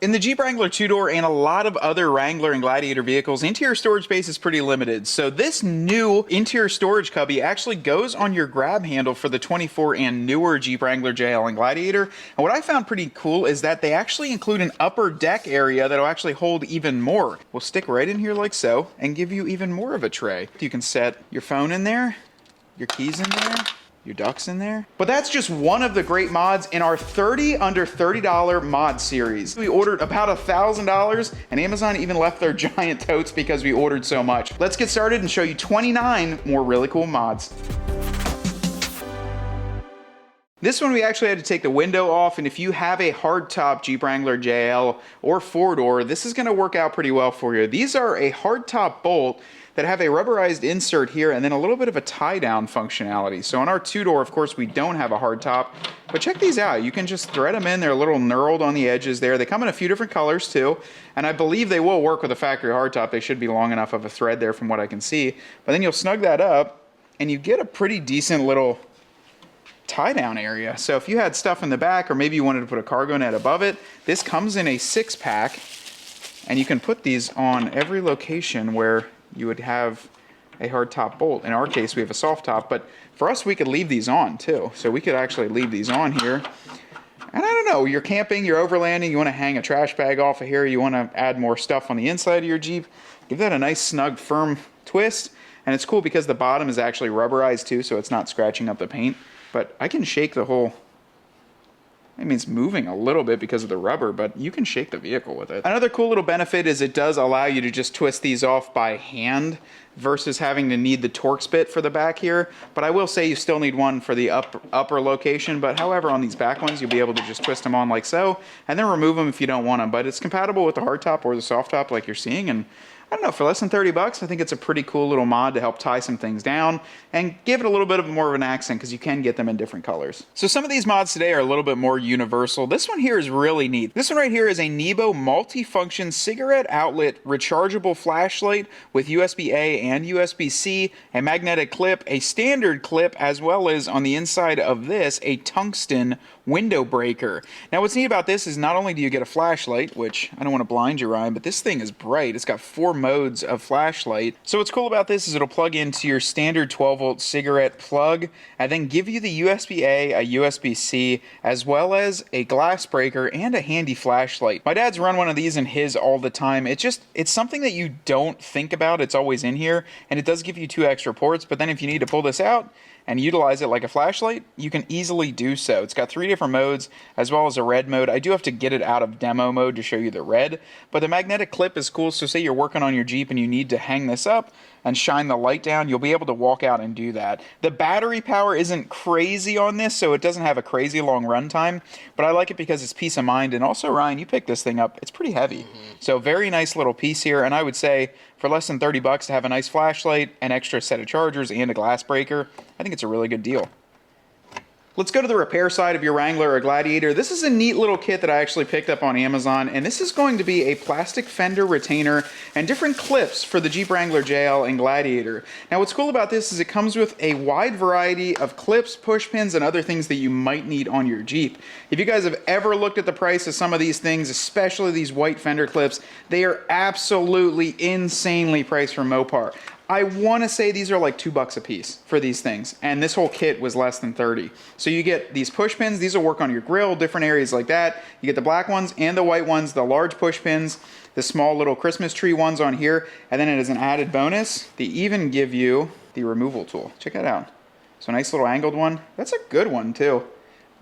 In the Jeep Wrangler 2-door and a lot of other Wrangler and Gladiator vehicles, interior storage space is pretty limited. So this new interior storage cubby actually goes on your grab handle for the 24 and newer Jeep Wrangler JL and Gladiator. And what I found pretty cool is that they actually include an upper deck area that'll actually hold even more. We'll stick right in here like so and give you even more of a tray. You can set your phone in there, your keys in there, your ducks in there. But that's just one of the great mods in our 30 under $30 mod series. We ordered about $1,000 and Amazon even left their giant totes because we ordered so much. Let's get started and show you 29 more really cool mods. This one we actually had to take the window off, and if you have a hardtop Jeep Wrangler JL or 4-door, this is gonna work out pretty well for you. These are a hardtop bolt that have a rubberized insert here and then a little bit of a tie-down functionality. So on our 2-door, of course, we don't have a hardtop, but check these out. You can just thread them in. They're a little knurled on the edges there. They come in a few different colors too, and I believe they will work with a factory hardtop. They should be long enough of a thread there from what I can see. But then you'll snug that up, and you get a pretty decent little tie-down area. So if you had stuff in the back, or maybe you wanted to put a cargo net above it, this comes in a 6-pack, and you can put these on every location where you would have a hard top bolt. In our case, we have a soft top, but for us, we could leave these on too. So we could actually leave these on here. And I don't know, you're camping, you're overlanding, you want to hang a trash bag off of here, you want to add more stuff on the inside of your Jeep, give that a nice, snug, firm twist. And it's cool because the bottom is actually rubberized too, so it's not scratching up the paint. But I can shake the whole, I mean, it's moving a little bit because of the rubber, but you can shake the vehicle with it. Another cool little benefit is it does allow you to just twist these off by hand versus having to need the Torx bit for the back here. But I will say you still need one for the upper location. But however, on these back ones, you'll be able to just twist them on like so, and then remove them if you don't want them. But it's compatible with the hardtop or the soft top like you're seeing. And I don't know, for less than 30 bucks, I think it's a pretty cool little mod to help tie some things down and give it a little bit of more of an accent because you can get them in different colors. So some of these mods today are a little bit more universal. This one here is really neat. This one right here is a NEBO multi-function cigarette outlet rechargeable flashlight with USB-A and USB-C, a magnetic clip, a standard clip, as well as on the inside of this, a tungsten window breaker. Now what's neat about this is not only do you get a flashlight, which I don't want to blind you, Ryan, but this thing is bright. It's got 4 modes of flashlight. So what's cool about this is it'll plug into your standard 12-volt cigarette plug and then give you the USB-A, a USB-C, as well as a glass breaker and a handy flashlight. My dad's run one of these in his all the time. It's something that you don't think about. It's always in here, and it does give you 2 extra ports, but then if you need to pull this out and utilize it like a flashlight, you can easily do so. It's got 3 different modes, as well as a red mode. I do have to get it out of demo mode to show you the red, but the magnetic clip is cool. So say you're working on your Jeep and you need to hang this up and shine the light down, you'll be able to walk out and do that. The battery power isn't crazy on this, so it doesn't have a crazy long run time, but I like it because it's peace of mind. And also, Ryan, you picked this thing up. It's pretty heavy. So very nice little piece here, and I would say for less than 30 bucks to have a nice flashlight, an extra set of chargers, and a glass breaker, I think it's a really good deal. Let's go to the repair side of your Wrangler or Gladiator. This is a neat little kit that I actually picked up on Amazon, and this is going to be a plastic fender retainer and different clips for the Jeep Wrangler JL and Gladiator. Now what's cool about this is it comes with a wide variety of clips, push pins, and other things that you might need on your Jeep. If you guys have ever looked at the price of some of these things, especially these white fender clips, they are absolutely insanely priced from Mopar. I want to say these are like $2 a piece for these things, and this whole kit was less than 30. So you get these push pins. These will work on your grill, different areas like that. You get the black ones and the white ones, the large push pins, the small little Christmas tree ones on here, and then as an added bonus, they even give you the removal tool. Check that out. So a nice little angled one. That's a good one too.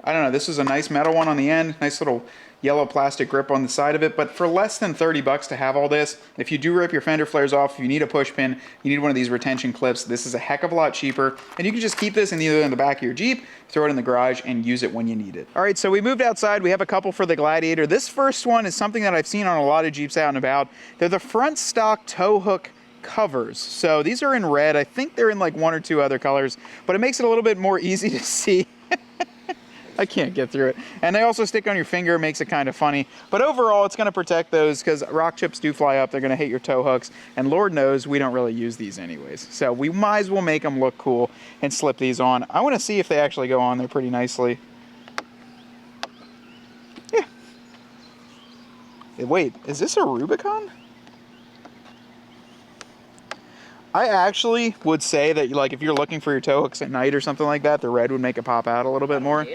I don't know, this is a nice metal one on the end, nice little yellow plastic grip on the side of it, but for less than 30 bucks to have all this, if you do rip your fender flares off, if you need a push pin, you need one of these retention clips, this is a heck of a lot cheaper, and you can just keep this either in the back of your Jeep, throw it in the garage, and use it when you need it. All right, so we moved outside. We have a couple for the Gladiator. This first one is something that I've seen on a lot of Jeeps out and about. They're the front stock tow hook covers. So these are in red. I think they're in like 1 or 2 other colors, but it makes it a little bit more easy to see. I can't get through it. And they also stick on your finger, makes it kind of funny. But overall, it's gonna protect those because rock chips do fly up. They're gonna hit your tow hooks. And Lord knows we don't really use these anyways. So we might as well make them look cool and slip these on. I wanna see if they actually go on there pretty nicely. Yeah. Wait, is this a Rubicon? I actually would say that, like, if you're looking for your tow hooks at night or something like that, the red would make it pop out a little bit more.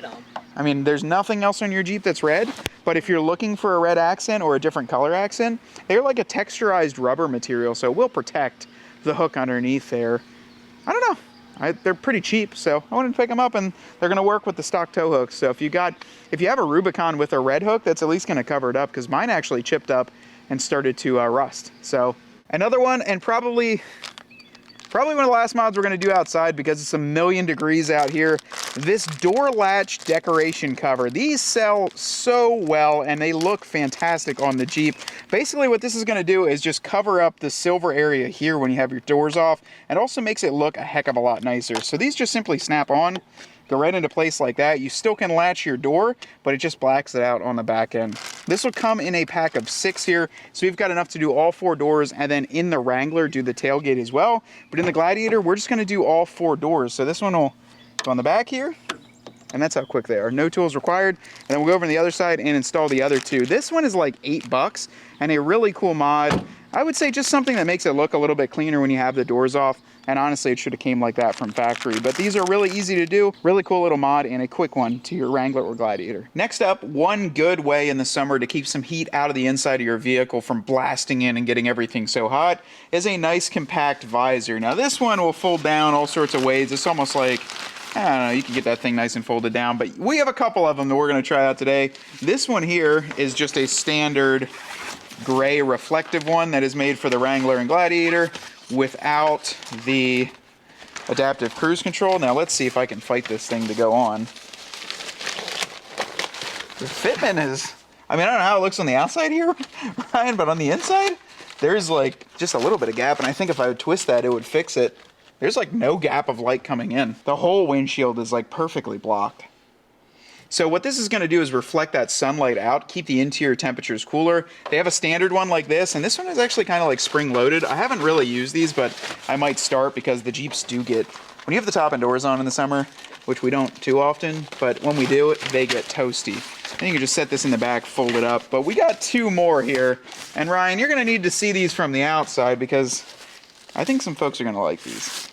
I mean, there's nothing else on your Jeep that's red, but if you're looking for a red accent or a different color accent, they're like a texturized rubber material, so it will protect the hook underneath there. I don't know. They're pretty cheap, so I wanted to pick them up, and they're going to work with the stock tow hooks. So if you have a Rubicon with a red hook, that's at least going to cover it up, because mine actually chipped up and started to rust. So another one, and probably one of the last mods we're going to do outside because it's 1,000,000 degrees out here. This door latch decoration cover. These sell so well and they look fantastic on the Jeep. Basically what this is going to do is just cover up the silver area here when you have your doors off, and also makes it look a heck of a lot nicer. So these just simply snap on, go right into place like that. You still can latch your door, but it just blacks it out on the back end. This will come in a pack of 6 here, so we've got enough to do all 4 doors, and then in the Wrangler do the tailgate as well. But in the Gladiator, we're just going to do all 4 doors. So this one will go on the back here, and that's how quick they are. No tools required. And then we'll go over on the other side and install the other 2. This one is like $8 and a really cool mod. I would say just something that makes it look a little bit cleaner when you have the doors off. And honestly, it should have came like that from factory. But these are really easy to do, really cool little mod, and a quick one to your Wrangler or Gladiator. Next up, one good way in the summer to keep some heat out of the inside of your vehicle from blasting in and getting everything so hot is a nice compact visor. Now this one will fold down all sorts of ways. It's almost like, I don't know, you can get that thing nice and folded down, but we have a couple of them that we're going to try out today. This one here is just a standard gray reflective one that is made for the Wrangler and Gladiator without the adaptive cruise control. Now let's see if I can fight this thing to go on. The fitment is, I mean, I don't know how it looks on the outside here, Ryan, but on the inside, there's like just a little bit of gap, and I think if I would twist that, it would fix it. There's like no gap of light coming in. The whole windshield is like perfectly blocked. So what this is going to do is reflect that sunlight out, keep the interior temperatures cooler. They have a standard one like this, and this one is actually kind of like spring-loaded. I haven't really used these, but I might start because the Jeeps do get, when you have the top and doors on in the summer, which we don't too often, but when we do, they get toasty. And you can just set this in the back, fold it up. But we got 2 more here, and Ryan, you're going to need to see these from the outside because I think some folks are going to like these.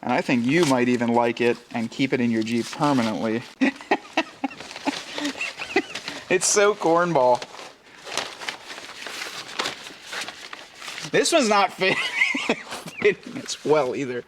And I think you might even like it and keep it in your Jeep permanently. It's so cornball. This one's not fitting as well either.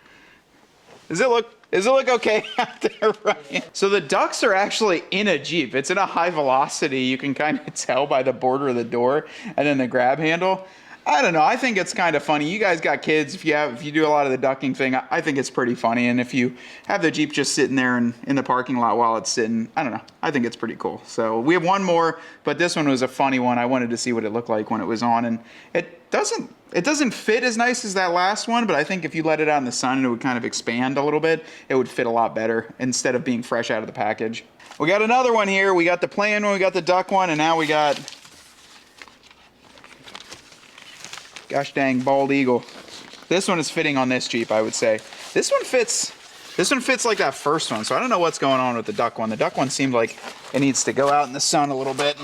Does it look okay out there, Ryan? So the ducks are actually in a Jeep. It's in a high velocity. You can kind of tell by the border of the door and then the grab handle. I don't know. I think it's kind of funny. You guys got kids. If you do a lot of the ducking thing, I think it's pretty funny. And if you have the Jeep just sitting there in the parking lot while it's sitting, I don't know. I think it's pretty cool. So we have one more, but this one was a funny one. I wanted to see what it looked like when it was on, and it doesn't fit as nice as that last one, but I think if you let it out in the sun and it would kind of expand a little bit, it would fit a lot better instead of being fresh out of the package. We got another one here. We got the plain one, we got the duck one, and now we got, gosh dang, bald eagle. This one is fitting on this Jeep, I would say. This one fits like that first one, so I don't know what's going on with the duck one. The duck one seemed like it needs to go out in the sun a little bit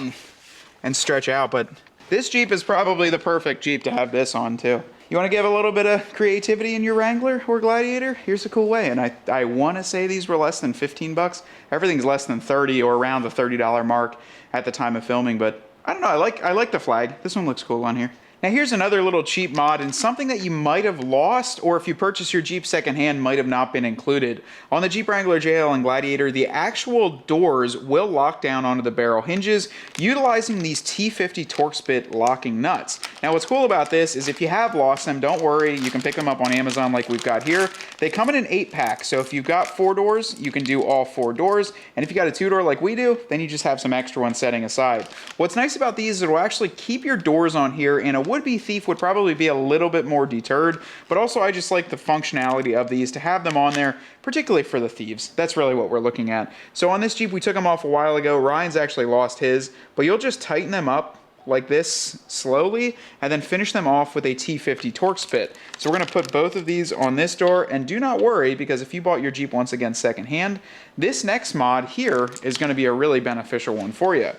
and stretch out, but this Jeep is probably the perfect Jeep to have this on too. You want to give a little bit of creativity in your Wrangler or Gladiator? Here's a cool way, and I want to say these were less than 15 bucks. Everything's less than 30 or around the $30 mark at the time of filming, but I don't know, I like the flag. This one looks cool on here. Now here's another little cheap mod, and something that you might have lost, or if you purchase your Jeep secondhand might have not been included. On the Jeep Wrangler JL and Gladiator, the actual doors will lock down onto the barrel hinges utilizing these T50 Torx bit locking nuts. Now what's cool about this is if you have lost them, don't worry, you can pick them up on Amazon like we've got here. They come in an 8-pack, so if you've got 4 doors, you can do all 4 doors, and if you got a 2-door like we do, then you just have some extra ones setting aside. What's nice about these is it will actually keep your doors on here, and a would-be thief would probably be a little bit more deterred, but also I just like the functionality of these to have them on there, particularly for the thieves. That's really what we're looking at. So on this Jeep, we took them off a while ago. Ryan's actually lost his, but you'll just tighten them up like this slowly, and then finish them off with a T50 Torx bit. So we're going to put both of these on this door, and do not worry, because if you bought your Jeep once again secondhand, this next mod here is going to be a really beneficial one for you.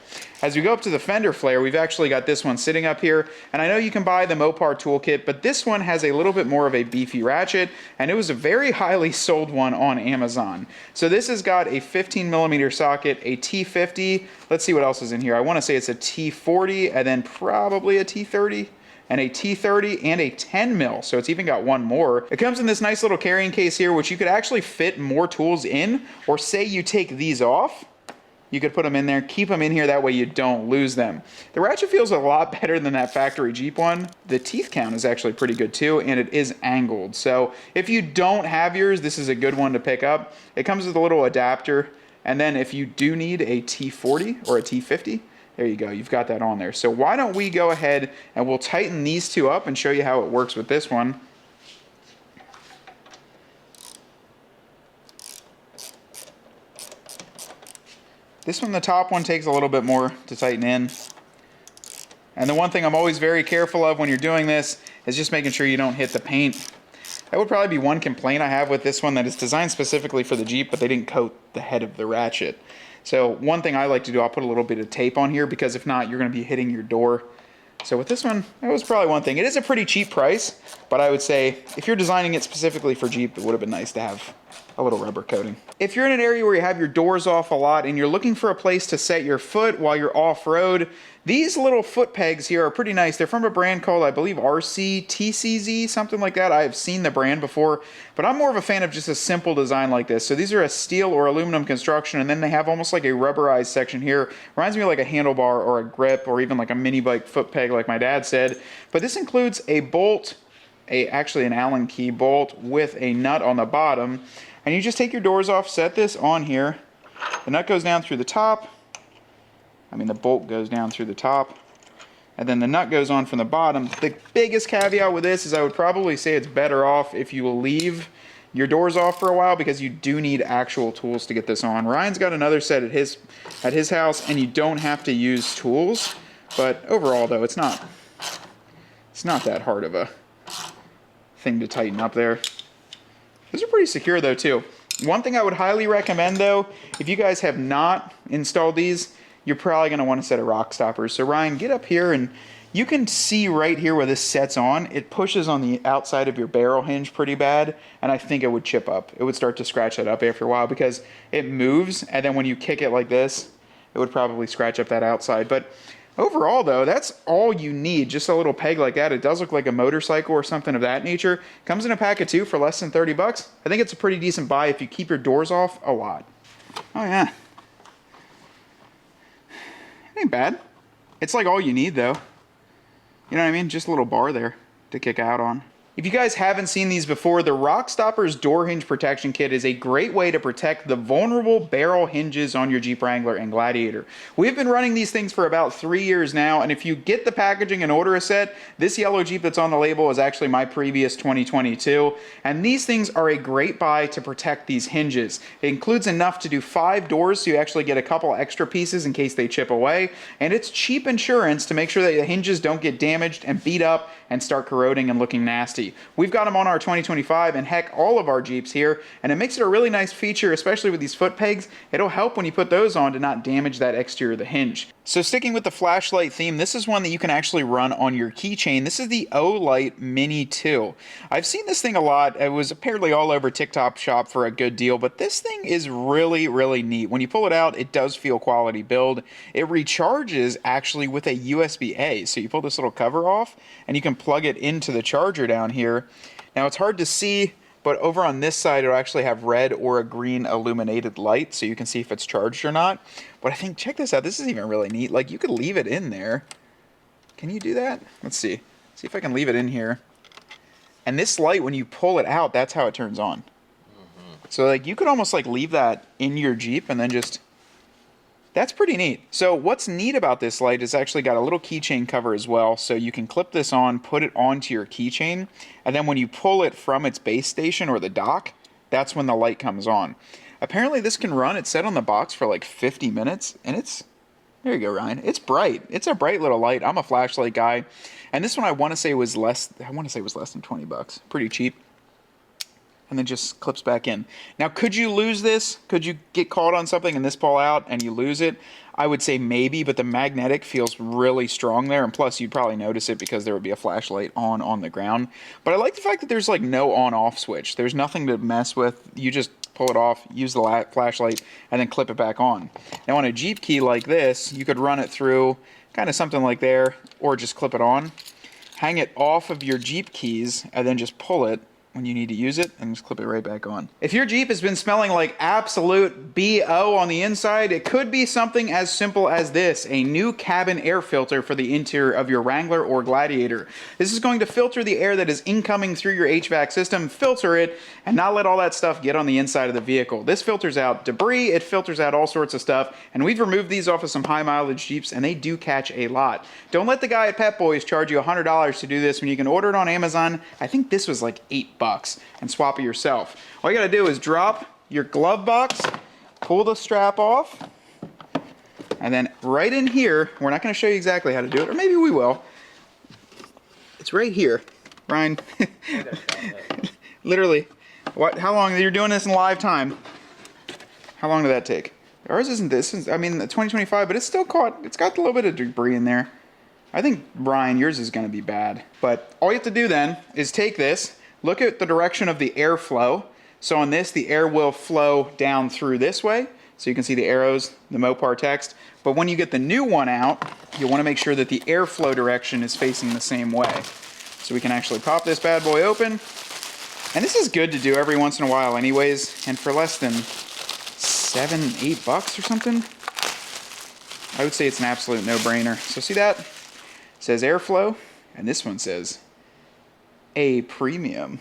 As we go up to the fender flare, we've actually got this one sitting up here, and I know you can buy the Mopar toolkit, but this one has a little bit more of a beefy ratchet, and it was a very highly sold one on Amazon. So this has got a 15mm socket, a T50, let's see what else is in here. I want to say it's a T40, and then probably a T30, and a T30 and a 10 mil, so it's even got one more. It comes in this nice little carrying case here, which you could actually fit more tools in, or say you take these off, you could put them in there, keep them in here, that way you don't lose them. The ratchet feels a lot better than that factory Jeep one. The teeth count is actually pretty good too, and it is angled. So if you don't have yours, this is a good one to pick up. It comes with a little adapter, and then if you do need a T40 or a T50, there you go, you've got that on there. So why don't we go ahead and we'll tighten these two up and show you how it works with this one. This one, the top one, takes a little bit more to tighten in. And the one thing I'm always very careful of when you're doing this is just making sure you don't hit the paint. That would probably be one complaint I have with this one, that it's designed specifically for the Jeep, but they didn't coat the head of the ratchet. So one thing I like to do, I'll put a little bit of tape on here, because if not, you're going to be hitting your door. So with this one, that was probably one thing. It is a pretty cheap price, but I would say if you're designing it specifically for Jeep, it would have been nice to have a little rubber coating. If you're in an area where you have your doors off a lot and you're looking for a place to set your foot while you're off-road, these little foot pegs here are pretty nice. They're from a brand called, I believe, RCTCZ, something like that. I have seen the brand before, but I'm more of a fan of just a simple design like this. So these are a steel or aluminum construction, and then they have almost like a rubberized section here. Reminds me of like a handlebar or a grip, or even like a mini bike foot peg like my dad said. But this includes a bolt, actually an Allen key bolt with a nut on the bottom. And you just take your doors off, set this on here. The nut goes down through the top. The bolt goes down through the top. And then the nut goes on from the bottom. The biggest caveat with this is I would probably say it's better off if you will leave your doors off for a while, because you do need actual tools to get this on. Ryan's got another set at his house, and you don't have to use tools. But overall, though, it's not that hard of a thing to tighten up there. These are pretty secure though too. One thing I would highly recommend though, if you guys have not installed these, you're probably going to want a set of rock stoppers. So Ryan, get up here, and you can see right here where this sets on. It pushes on the outside of your barrel hinge pretty bad, and I think it would chip up. It would start to scratch that up after a while, because it moves, and then when you kick it like this, it would probably scratch up that outside. But overall though, that's all you need, just a little peg like that. It does look like a motorcycle or something of that nature. Comes in a pack of 2 for less than 30 bucks. I think it's a pretty decent buy if you keep your doors off a lot. Oh yeah. It ain't bad. It's like all you need though. You know what I mean? Just a little bar there to kick out on. If you guys haven't seen these before, the Rock Stopperz Door Hinge Protection Kit is a great way to protect the vulnerable barrel hinges on your Jeep Wrangler and Gladiator. We've been running these things for about 3 years now, and if you get the packaging and order a set, this yellow Jeep that's on the label is actually my previous 2022, and these things are a great buy to protect these hinges. It includes enough to do 5 doors, so you actually get a couple extra pieces in case they chip away, and it's cheap insurance to make sure that the hinges don't get damaged and beat up and start corroding and looking nasty. We've got them on our 2025 and heck all of our Jeeps here, and it makes it a really nice feature, especially with these foot pegs. It'll help when you put those on to not damage that exterior of the hinge. So sticking with the flashlight theme, this is one that you can actually run on your keychain. This is the O-Light Mini 2. I've seen this thing a lot. It was apparently all over TikTok Shop for a good deal, but this thing is really, really neat. When you pull it out, it does feel quality build. It recharges actually with a USB-A. So you pull this little cover off and you can plug it into the charger down here. Now it's hard to see, but over on this side it'll actually have red or a green illuminated light, so you can see if it's charged or not. But I think, check this out, this is even really neat. Like, you could leave it in there. Can you do that? Let's see. See if I can leave it in here. And this light, when you pull it out, that's how it turns on. So like, you could almost like leave that in your Jeep and then just... That's pretty neat. So what's neat about this light is actually got a little keychain cover as well, so you can clip this on, put it onto your keychain, and then when you pull it from its base station or the dock, that's when the light comes on. Apparently this can run, it's set on the box for like 50 minutes, and it's There you go, Ryan. It's bright. It's a bright little light. I'm a flashlight guy. And this one I want to say was less than 20 bucks. Pretty cheap. And then just clips back in. Now, could you lose this? Could you get caught on something and this fall out and you lose it? I would say maybe, but the magnetic feels really strong there. And plus, you'd probably notice it because there would be a flashlight on the ground. But I like the fact that there's like no on-off switch. There's nothing to mess with. You just pull it off, use the flashlight, and then clip it back on. Now, on a Jeep key like this, you could run it through kind of something like there, or just clip it on. Hang it off of your Jeep keys, and then just pull it when you need to use it, and just clip it right back on. If your Jeep has been smelling like absolute BO on the inside, it could be something as simple as this, a new cabin air filter for the interior of your Wrangler or Gladiator. This is going to filter the air that is incoming through your HVAC system, filter it, and not let all that stuff get on the inside of the vehicle. This filters out debris, it filters out all sorts of stuff, and we've removed these off of some high mileage Jeeps, and they do catch a lot. Don't let the guy at Pep Boys charge you $100 to do this when you can order it on Amazon. I think this was like $8. And swap it yourself. All you gotta do is drop your glove box, pull the strap off, and then right in here, we're not gonna show you exactly how to do it, or maybe we will. It's right here. Ryan, literally, how long, you're doing this in live time. How long did that take? Ours isn't this, I mean, 2025, but it's still caught, it's got a little bit of debris in there. I think, Ryan, yours is gonna be bad. But all you have to do then is take this, look at the direction of the airflow. So on this, the air will flow down through this way. So you can see the arrows, the Mopar text. But when you get the new one out, you want to make sure that the airflow direction is facing the same way. So we can actually pop this bad boy open. And this is good to do every once in a while anyways. And for less than $7, $8 or something, I would say it's an absolute no-brainer. So see that? It says airflow, and this one says A premium.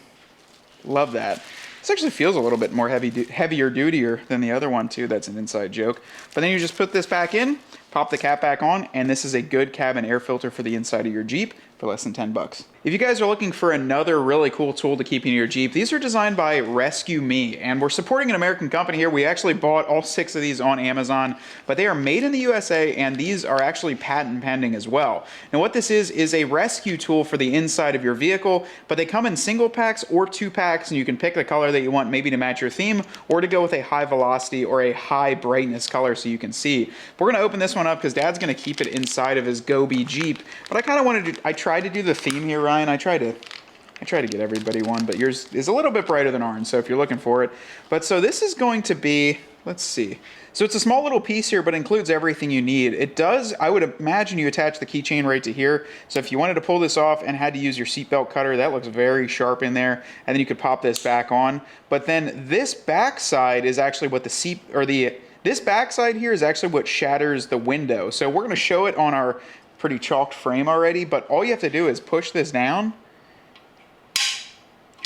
Love that. This actually feels a little bit more heavier dutier than the other one too. That's an inside joke. But then you just put this back in, pop the cap back on, and this is a good cabin air filter for the inside of your Jeep for less than 10 bucks. If you guys are looking for another really cool tool to keep in your Jeep, these are designed by Resqme, and we're supporting an American company here. We actually bought all 6 of these on Amazon, but they are made in the USA, and these are actually patent pending as well. Now what this is a rescue tool for the inside of your vehicle, but they come in single packs or 2 packs, and you can pick the color that you want, maybe to match your theme, or to go with a high velocity or a high brightness color so you can see. We're gonna open this one up because Dad's gonna keep it inside of his Gobi Jeep, but I kind of wanted to, I tried to do the theme here, Ryan. I try to get everybody one, but yours is a little bit brighter than ours, so if you're looking for it. But so this is going to be, let's see. So it's a small little piece here, but includes everything you need. It does, I would imagine you attach the keychain right to here. So if you wanted to pull this off and had to use your seatbelt cutter, that looks very sharp in there. And then you could pop this back on. But then this back side is actually what this back side here is actually what shatters the window. So we're gonna show it on our pretty chalked frame already, but all you have to do is push this down,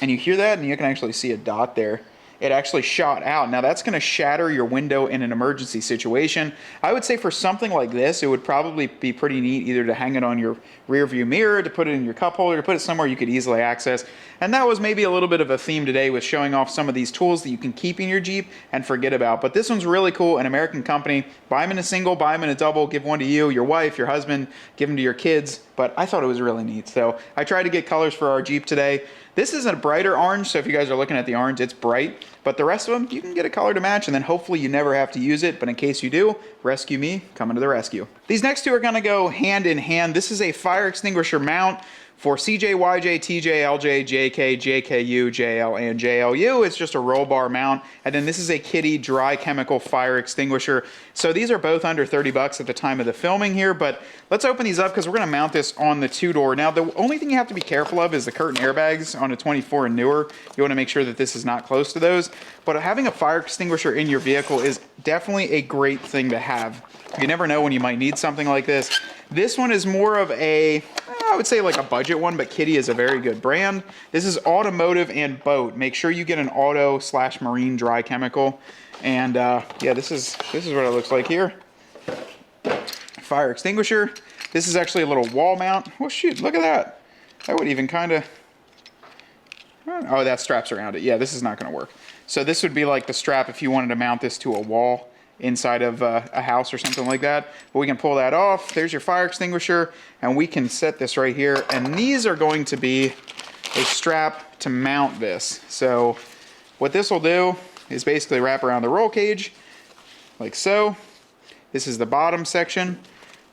and you hear that, and you can actually see a dot there. It actually shot out. Now that's going to shatter your window in an emergency situation. I would say for something like this, it would probably be pretty neat either to hang it on your rear view mirror, to put it in your cup holder, to put it somewhere you could easily access. And that was maybe a little bit of a theme today with showing off some of these tools that you can keep in your Jeep and forget about. But this one's really cool, an American company. Buy them in a single, buy them in a double, give one to you, your wife, your husband, give them to your kids. But I thought it was really neat. So I tried to get colors for our Jeep today. This is a brighter orange, so if you guys are looking at the orange, it's bright. But the rest of them, you can get a color to match, and then hopefully you never have to use it. But in case you do, Resqme, coming to the rescue. These next two are gonna go hand in hand. This is a fire extinguisher mount for CJ, YJ, TJ, LJ, JK, JKU, JL, and JLU. It's just a roll bar mount. And then this is a Kitty dry chemical fire extinguisher. So these are both under 30 bucks at the time of the filming here, but let's open these up because we're gonna mount this on the 2-door. Now, the only thing you have to be careful of is the curtain airbags on a 24 and newer. You wanna make sure that this is not close to those. But having a fire extinguisher in your vehicle is definitely a great thing to have. You never know when you might need something like this. This one is more of a, I would say like a budget one, but Kitty is a very good brand. This is automotive and boat. Make sure you get an auto/marine dry chemical. And yeah, this is what it looks like here. Fire extinguisher. This is actually a little wall mount. Oh shoot, look at that. That would even kind of, oh, that strap's around it. Yeah, this is not gonna work. So this would be like the strap if you wanted to mount this to a wall. inside of a house or something like that. But we can pull that off. There's your fire extinguisher, and we can set this right here. And these are going to be a strap to mount this. So what this will do is basically wrap around the roll cage like so. This is the bottom section,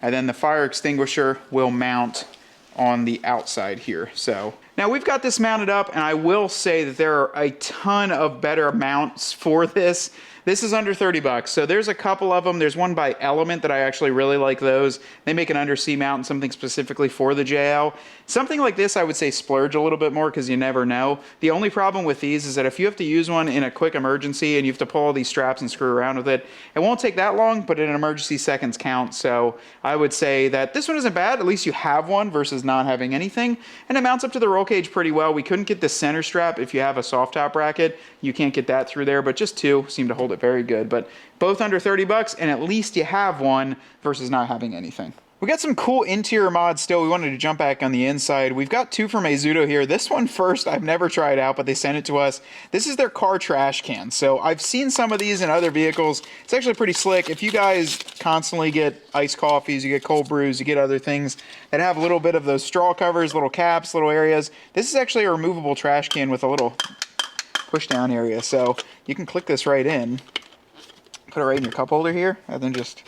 and then the fire extinguisher will mount on the outside here. So now we've got this mounted up, and I will say that there are a ton of better mounts for this. This is under 30 bucks. So there's a couple of them. There's one by Element that I actually really like those. They make an undersea mount and something specifically for the JL. Something like this, I would say splurge a little bit more because you never know. The only problem with these is that if you have to use one in a quick emergency and you have to pull all these straps and screw around with it, it won't take that long, but in an emergency, seconds count. So I would say that this one isn't bad. At least you have one versus not having anything. And it mounts up to the roll cage pretty well. We couldn't get the center strap. If you have a soft top bracket, you can't get that through there, but just two seem to hold it very good. But both under 30 bucks, and at least you have one versus not having anything. We got some cool interior mods still. We wanted to jump back on the inside. We've got two from Azuto here. This one first, I've never tried out, but they sent it to us. This is their car trash can. So I've seen some of these in other vehicles. It's actually pretty slick. If you guys constantly get iced coffees, you get cold brews, you get other things that have a little bit of those straw covers, little caps, little areas. This is actually a removable trash can with a little push down area. So you can click this right in, put it right in your cup holder here, and then just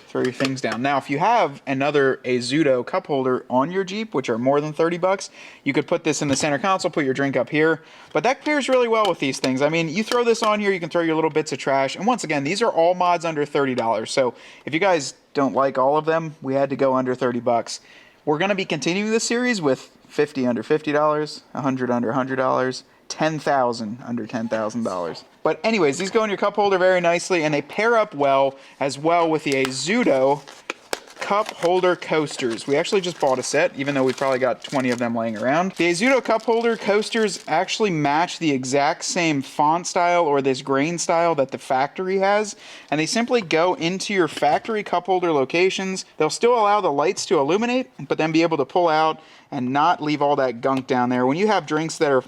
throw your things down. Now, if you have another Azuto cup holder on your Jeep, which are more than 30 bucks, you could put this in the center console, put your drink up here. But that pairs really well with these things. I mean, you throw this on here, you can throw your little bits of trash. And once again, these are all mods under $30. So if you guys don't like all of them, we had to go under 30 bucks. We're going to be continuing this series with 50 under $50, 100 under $100, 10,000 under $10,000. But anyways, these go in your cup holder very nicely, and they pair up well as well with the Azuto Cup Holder Coasters. We actually just bought a set, even though we probably got 20 of them laying around. The Azuto Cup Holder Coasters actually match the exact same font style or this grain style that the factory has, and they simply go into your factory cup holder locations. They'll still allow the lights to illuminate, but then be able to pull out and not leave all that gunk down there. When you have drinks that are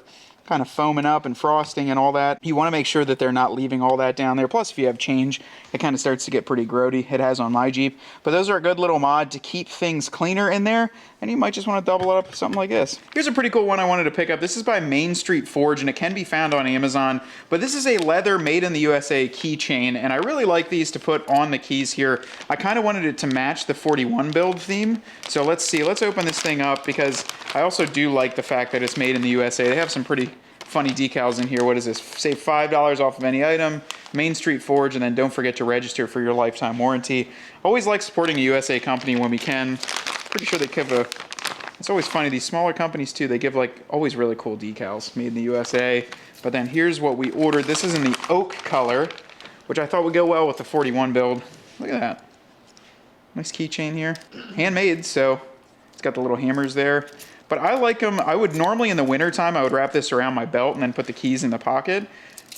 kind of foaming up and frosting and all that, you want to make sure that they're not leaving all that down there. Plus, if you have change, it kind of starts to get pretty grody. It has on my Jeep. But those are a good little mod to keep things cleaner in there, and you might just want to double it up with something like this. Here's a pretty cool one I wanted to pick up. This is by Main Street Forge, and it can be found on Amazon. But this is a leather made in the USA keychain, and I really like these to put on the keys here. I kind of wanted it to match the 41 build theme. So let's see. Let's open this thing up, because I also do like the fact that it's made in the USA. They have some pretty funny decals in here. What is this? Save $5 off of any item. Main Street Forge, and then don't forget to register for your lifetime warranty. Always like supporting a USA company when we can. Pretty sure they give a... It's always funny, these smaller companies too, they give like always really cool decals made in the USA. But then here's what we ordered. This is in the oak color, which I thought would go well with the 41 build. Look at that. Nice keychain here. Handmade, so it's got the little hammers there. But I like them. I would normally in the winter time, I would wrap this around my belt and then put the keys in the pocket.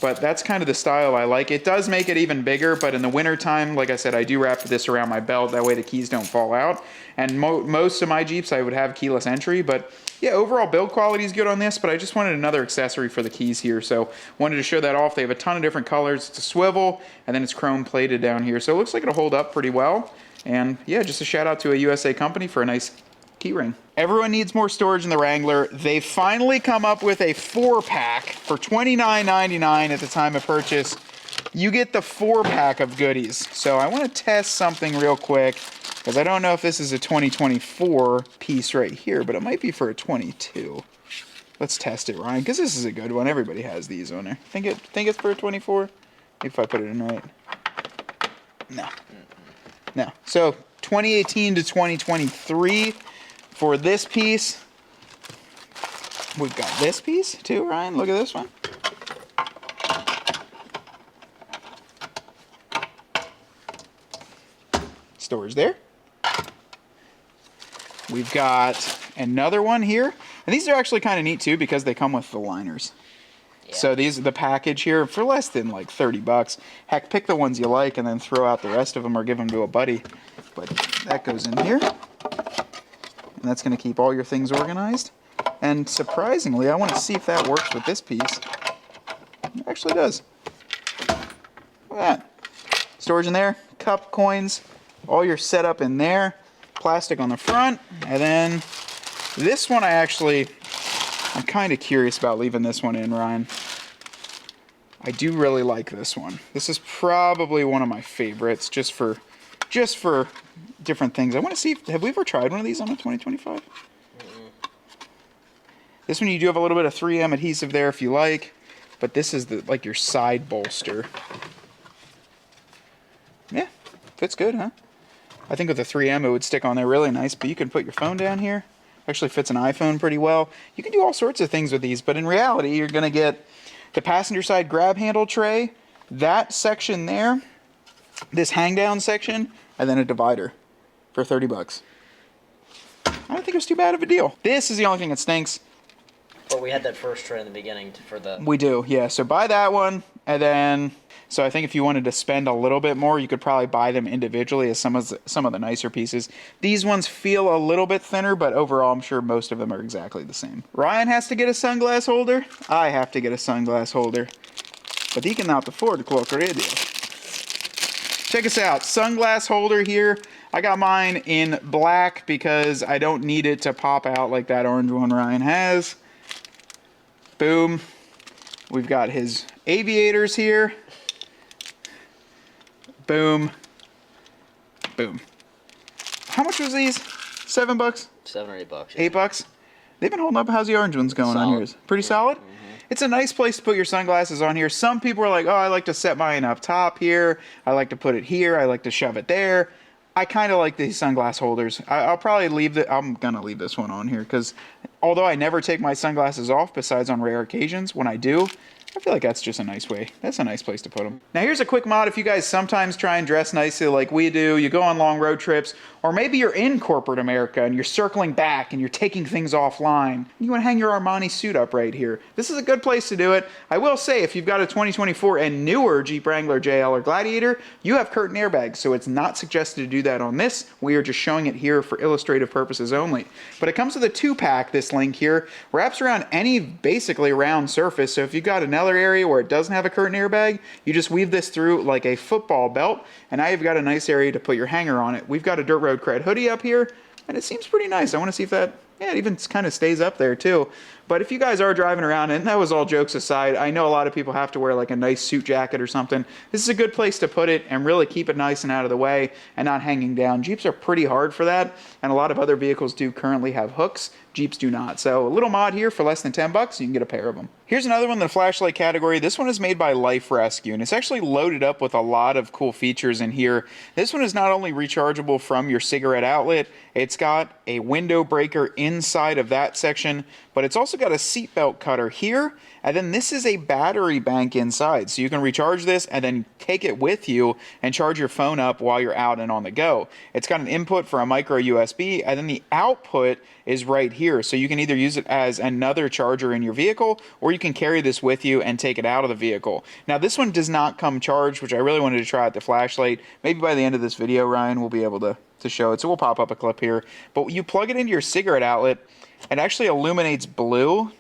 But that's kind of the style I like. It does make it even bigger, but in the winter time, like I said, I do wrap this around my belt. That way the keys don't fall out. And most of my Jeeps, I would have keyless entry. But yeah, overall build quality is good on this, but I just wanted another accessory for the keys here. So wanted to show that off. They have a ton of different colors. It's a swivel, and then it's chrome plated down here. So it looks like it'll hold up pretty well. And yeah, just a shout out to a USA company for a nice keyring. Everyone needs more storage in the Wrangler. They finally come up with a 4-pack for $29.99 at the time of purchase. You get the 4-pack of goodies. So I want to test something real quick, because I don't know if this is a 2024 piece right here, but it might be for a 22. Let's test it, Ryan, because this is a good one. Everybody has these on there. Think it's for a 24? If I put it in right. No. No. So 2018 to 2023. For this piece, we've got this piece too, Ryan. Look at this one. Storage there. We've got another one here. And these are actually kind of neat too, because they come with the liners. Yeah. So these are the package here for less than like 30 bucks. Heck, pick the ones you like and then throw out the rest of them or give them to a buddy. But that goes in here. And that's going to keep all your things organized. And surprisingly, I want to see if that works with this piece. It actually does. Look at that. storage in there, cup, coins, all your setup in there, plastic on the front, and then this one I'm kind of curious about leaving this one in, Ryan. I do really like this one. This is probably one of my favorites, just for different things. I want to see have we ever tried one of these on a 2025? This one you do have a little bit of 3M adhesive there if you like, but this is like your side bolster. Yeah, fits good, huh? I think with the 3M it would stick on there really nice, but you can put your phone down here. Actually fits an iPhone pretty well. You can do all sorts of things with these, but in reality you're going to get the passenger side grab handle tray, that section there, this hang down section, and then a divider for 30 bucks. I don't think it was too bad of a deal. This is the only thing that stinks. But we had that first tray in the beginning for the... We do, yeah. So buy that one, and then... So I think if you wanted to spend a little bit more, you could probably buy them individually as some of the nicer pieces. These ones feel a little bit thinner, but overall I'm sure most of them are exactly the same. Ryan has to get a sunglass holder. I have to get a sunglass holder. But he cannot afford to colocar it. Check us out. Sunglass holder here. I got mine in black because I don't need it to pop out like that orange one Ryan has. Boom. We've got his aviators here. Boom. Boom. How much was these? $7? $7 or $8. Yeah. $8? They've been holding up. How's the orange ones going on yours? Pretty solid? Mm-hmm. It's a nice place to put your sunglasses on here. Some people are like, oh, I like to set mine up top here. I like to put it here. I like to shove it there. I kind of like these sunglass holders. I'll probably I'm going to leave this one on here because although I never take my sunglasses off besides on rare occasions, when I do, I feel like that's just a nice way. That's a nice place to put them. Now here's a quick mod if you guys sometimes try and dress nicely like we do. You go on long road trips, or maybe you're in corporate America and you're circling back and you're taking things offline. You want to hang your Armani suit up right here. This is a good place to do it. I will say if you've got a 2024 and newer Jeep Wrangler JL or Gladiator, you have curtain airbags, so it's not suggested to do that on this. We are just showing it here for illustrative purposes only. But it comes with a 2-pack, this link here, wraps around any basically round surface. So if you've got another area where it doesn't have a curtain airbag, you just weave this through like a football belt, and now you've got a nice area to put your hanger on it. We've got a Dirt Road Cred hoodie up here, and it seems pretty nice. I want to see if that, yeah, it even kind of stays up there too. But if you guys are driving around, and that was all jokes aside, I know a lot of people have to wear like a nice suit jacket or something. This is a good place to put it and really keep it nice and out of the way and not hanging down. Jeeps are pretty hard for that, and a lot of other vehicles do currently have hooks. Jeeps do not. So a little mod here for less than 10 bucks, you can get a pair of them. Here's another one in the flashlight category. This one is made by Resqme, and it's actually loaded up with a lot of cool features in here. This one is not only rechargeable from your cigarette outlet, it's got a window breaker inside of that section, but it's also got a seatbelt cutter here, and then this is a battery bank inside. So you can recharge this and then take it with you and charge your phone up while you're out and on the go. It's got an input for a micro USB, and then the output is right here. So you can either use it as another charger in your vehicle, or you can carry this with you and take it out of the vehicle. Now this one does not come charged, which I really wanted to try at the flashlight. Maybe by the end of this video, Ryan, we'll be able to show it. So we'll pop up a clip here. But you plug it into your cigarette outlet, it actually illuminates blue,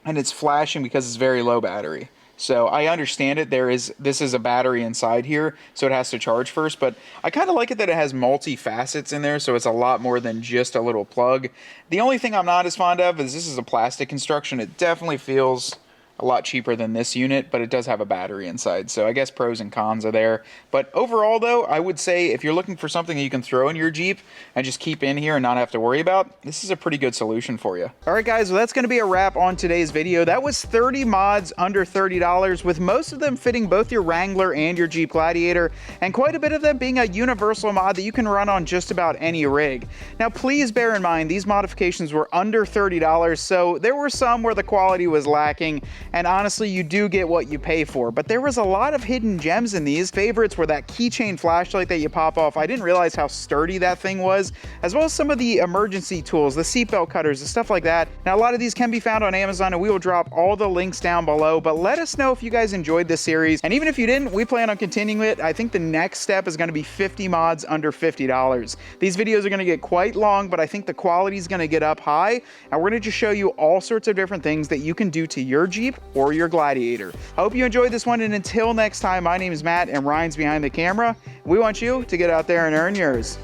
and it's flashing because it's very low battery. So I understand it. This is a battery inside here, so it has to charge first, but I kind of like it that it has multi-facets in there, so it's a lot more than just a little plug. The only thing I'm not as fond of is this is a plastic construction. It definitely feels a lot cheaper than this unit, but it does have a battery inside, so I guess pros and cons are there. But overall though, I would say if you're looking for something that you can throw in your Jeep and just keep in here and not have to worry about, this is a pretty good solution for you. All right guys, well that's gonna be a wrap on today's video. That was 30 mods under $30, with most of them fitting both your Wrangler and your Jeep Gladiator, and quite a bit of them being a universal mod that you can run on just about any rig. Now please bear in mind, these modifications were under $30, so there were some where the quality was lacking, and honestly, you do get what you pay for. But there was a lot of hidden gems in these. Favorites were that keychain flashlight that you pop off. I didn't realize how sturdy that thing was, as well as some of the emergency tools, the seatbelt cutters, the stuff like that. Now, a lot of these can be found on Amazon, and we will drop all the links down below. But let us know if you guys enjoyed this series. And even if you didn't, we plan on continuing it. I think the next step is going to be 50 mods under $50. These videos are going to get quite long, but I think the quality is going to get up high. And we're going to just show you all sorts of different things that you can do to your Jeep or your Gladiator. I hope you enjoyed this one, and until next time, my name is Matt and Ryan's behind the camera. We want you to get out there and earn yours.